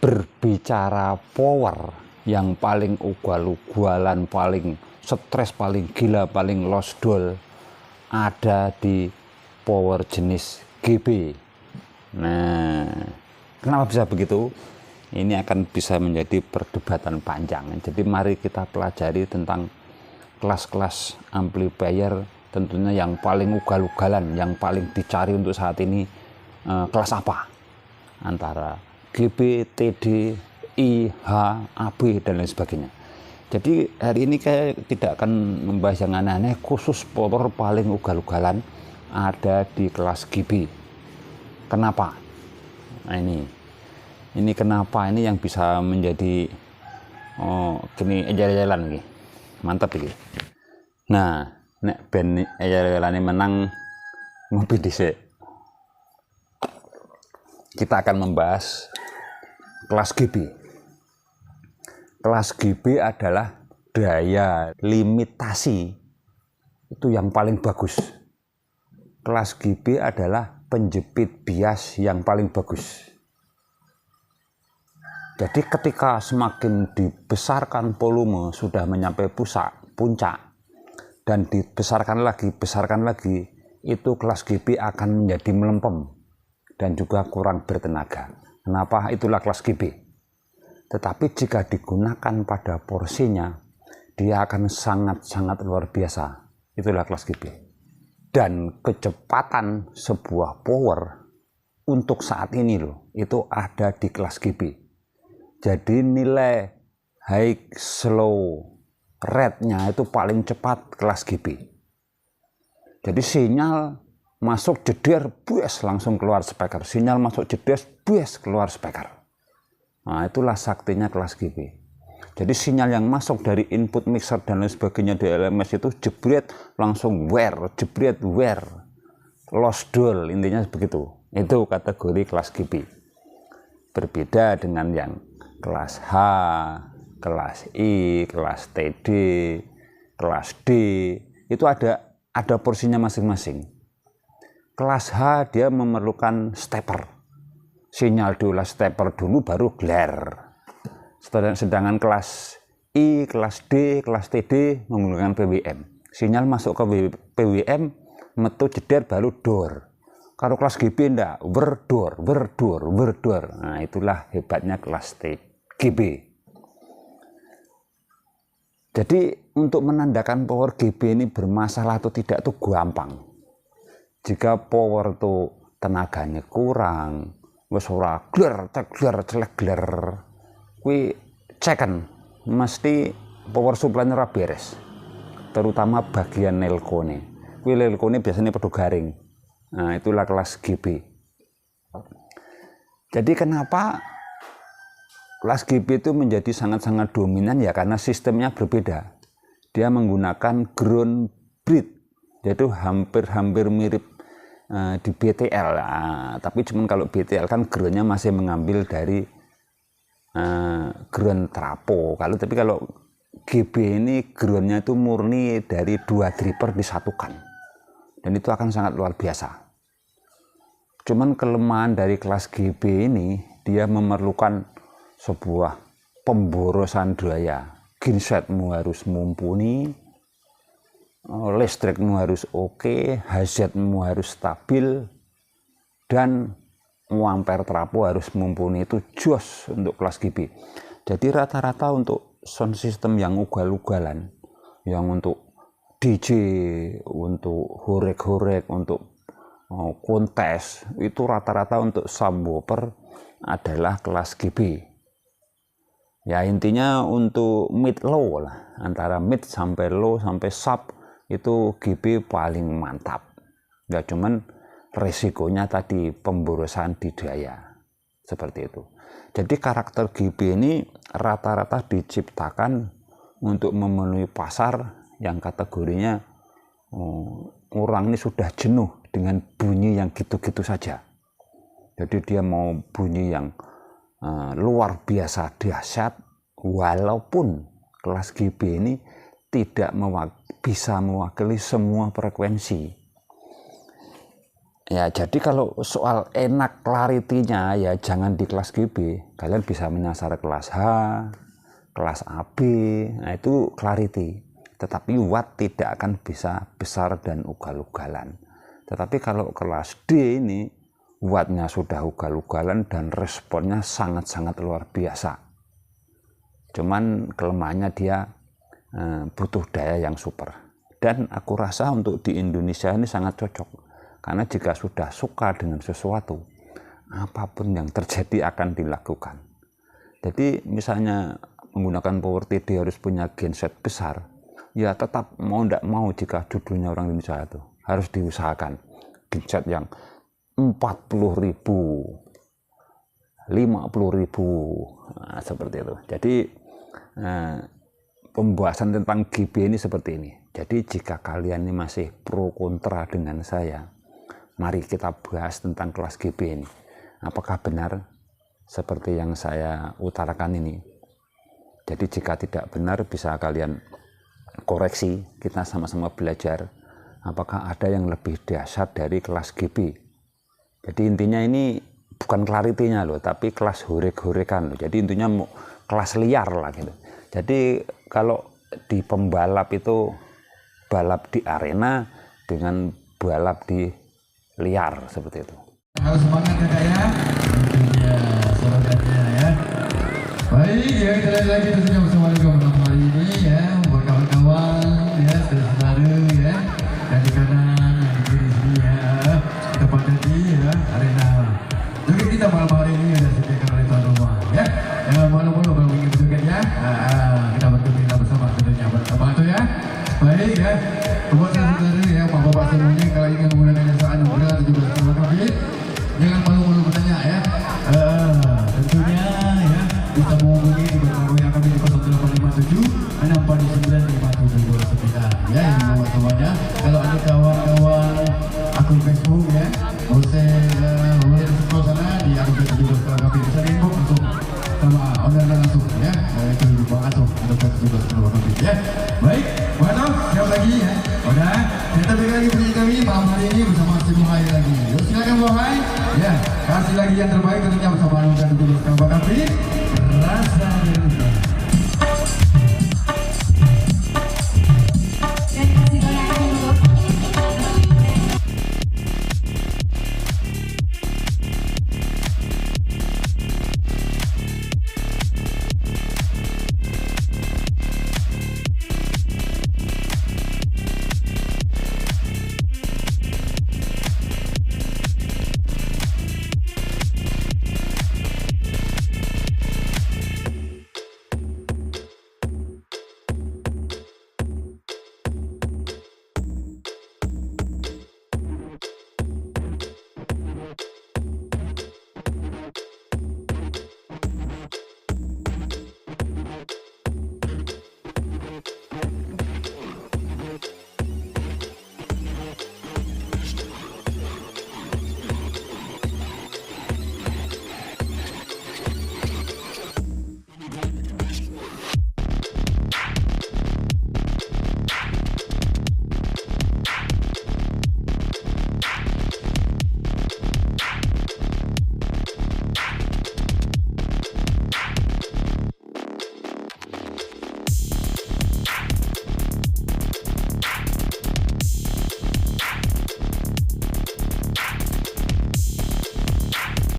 berbicara power yang paling ugal-ugalan, paling stres, paling gila, paling lost doll ada di power jenis GB. Nah, kenapa bisa begitu? Ini akan bisa menjadi perdebatan panjang. Jadi mari kita pelajari tentang kelas-kelas amplifier, tentunya yang paling ugal-ugalan, yang paling dicari untuk saat ini kelas apa? Antara GB, TD, I, H, AB, dan lain sebagainya. Jadi hari ini saya tidak akan membahas yang aneh-aneh, khusus power paling ugal-ugalan ada di kelas GB. Kenapa? Nah ini kenapa, ini yang bisa menjadi gini ejar-ejaran nih. Mantap ini. Nah, nek ben ejar-ejaran menang ngopi dhisik. Kita akan membahas kelas GB. Kelas GB adalah daya limitasi itu yang paling bagus. Kelas GB adalah penjepit bias yang paling bagus. Jadi ketika semakin dibesarkan volume sudah menyampai puncak dan dibesarkan lagi, itu kelas GB akan menjadi melempem dan juga kurang bertenaga. Kenapa? Itulah kelas GB. Tetapi jika digunakan pada porsinya, dia akan sangat-sangat luar biasa. Itulah kelas GB. Dan kecepatan sebuah power untuk saat ini loh, itu ada di kelas GB. Jadi nilai high slow rate-nya itu paling cepat kelas GB. Jadi sinyal masuk jeder, bues langsung keluar speaker. Sinyal masuk jeder, bues keluar speaker. Nah, itulah saktinya kelas GB. Jadi sinyal yang masuk dari input mixer dan lain sebagainya di LMS itu jebret langsung wear, jebret wear, lost doll, intinya begitu. Itu kategori kelas GB. Berbeda dengan yang kelas H, kelas I, kelas TD, kelas D, itu ada porsinya masing-masing. Kelas H dia memerlukan stepper. Sinyal diolah stepper dulu baru glare. Sedangkan kelas I, kelas D, kelas TD menggunakan PWM. Sinyal masuk ke PWM, metu jeder baru door. Kalau kelas GB enggak, berdor. Nah, itulah hebatnya kelas GB. Jadi untuk menandakan power GB ini bermasalah atau tidak itu gampang. Jika power itu tenaganya kurang, wis ora gler, kuwi ceken mesti power supply-nya ora beres. Terutama bagian nelkone. Kuwi nelkone biasanya pedu garing. Nah, itulah kelas GB. Jadi kenapa kelas GB itu menjadi sangat-sangat dominan? Ya karena sistemnya berbeda. Dia menggunakan ground bridge, yaitu hampir mirip di BTL. Tapi cuman kalau BTL kan groundnya masih mengambil dari ground trapo. Tapi kalau GB ini groundnya itu murni dari 2 dripper disatukan. Dan itu akan sangat luar biasa. Cuman kelemahan dari kelas GB ini, dia memerlukan sebuah pemborosan daya. Gensetmu harus mumpuni, listrikmu harus oke, HZ-mu harus stabil, dan ampere trapo harus mumpuni. Itu jos untuk kelas GB. Jadi rata-rata untuk sound system yang ugal-ugalan, yang untuk DJ, untuk horek-horek, untuk kontes, itu rata-rata untuk subwoofer adalah kelas GB. Ya intinya untuk mid low lah, antara mid sampai low sampai sub itu GB paling mantap. Ya cuman resikonya tadi pemborosan di daya seperti itu. Jadi karakter GB ini rata-rata diciptakan untuk memenuhi pasar yang kategorinya orang ini sudah jenuh dengan bunyi yang gitu-gitu saja. Jadi dia mau bunyi yang luar biasa dahsyat, walaupun kelas GB ini tidak bisa mewakili semua frekuensi. Ya, jadi kalau soal enak clarity-nya ya jangan di kelas GB. Kalian bisa menyasar kelas H, kelas AB, nah itu clarity. Tetapi watt tidak akan bisa besar dan ugal-ugalan. Tetapi kalau kelas D ini wattnya sudah ugal-ugalan dan responnya sangat-sangat luar biasa. Cuman kelemahannya dia butuh daya yang super. Dan aku rasa untuk di Indonesia ini sangat cocok. Karena jika sudah suka dengan sesuatu, apapun yang terjadi akan dilakukan. Jadi misalnya menggunakan Power TD harus punya genset besar, ya tetap mau tidak mau jika judulnya orang Indonesia itu harus diusahakan genset yang 40.000, 50.000, nah, seperti itu. Jadi pembahasan tentang GB ini seperti ini. Jadi jika kalian ini masih pro kontra dengan saya, mari kita bahas tentang kelas GB ini. Apakah benar seperti yang saya utarakan ini? Jadi jika tidak benar bisa kalian koreksi, kita sama-sama belajar. Apakah ada yang lebih dahsyat dari kelas GB? Jadi intinya ini bukan clarity-nya loh, tapi kelas horek-horekan loh. Jadi intinya kelas liar lah gitu. Jadi kalau di pembalap itu balap di arena dengan balap di liar seperti itu. Harus semangat ya, ya. Itu dia slogannya ya. Baik ya, kita lihat lagi tentunya bersama dengan malam hari ini ya, buat kawan-kawan ya, saudara ya, dan di kanan yang di kiri sini ya, kita pada di ya arena. Jadi kita malam hari ini ada sediakan oleh tuan rumah ya. Jangan malu-malu kalau ingin berjoget ya. Kita bergembira bersama tentunya bersama itu ya. Baik ya, buat saudara ya, bapak-bapak semuanya kalau ingin menggunakan jasa anugerah 17 tahun lebih, jangan malu-malu bertanya ya. Tentunya ya bisa menghubungi di nomor yang kami di 0857 649 ya, yang membawa semuanya. Kalau ada kawan-kawan akun Facebook ya, boleh scroll sana di akun Facebook kami, bisa inbox langsung sama online langsung ya, itu Bang Asuh untuk 17 ya. Baik, mantap, siap lagi ya. Udah, kita beri lagi penyanyi kami malam hari ini bersama si Bohai lagi. Yuk silakan Bohai, ya kasih lagi yang terbaik.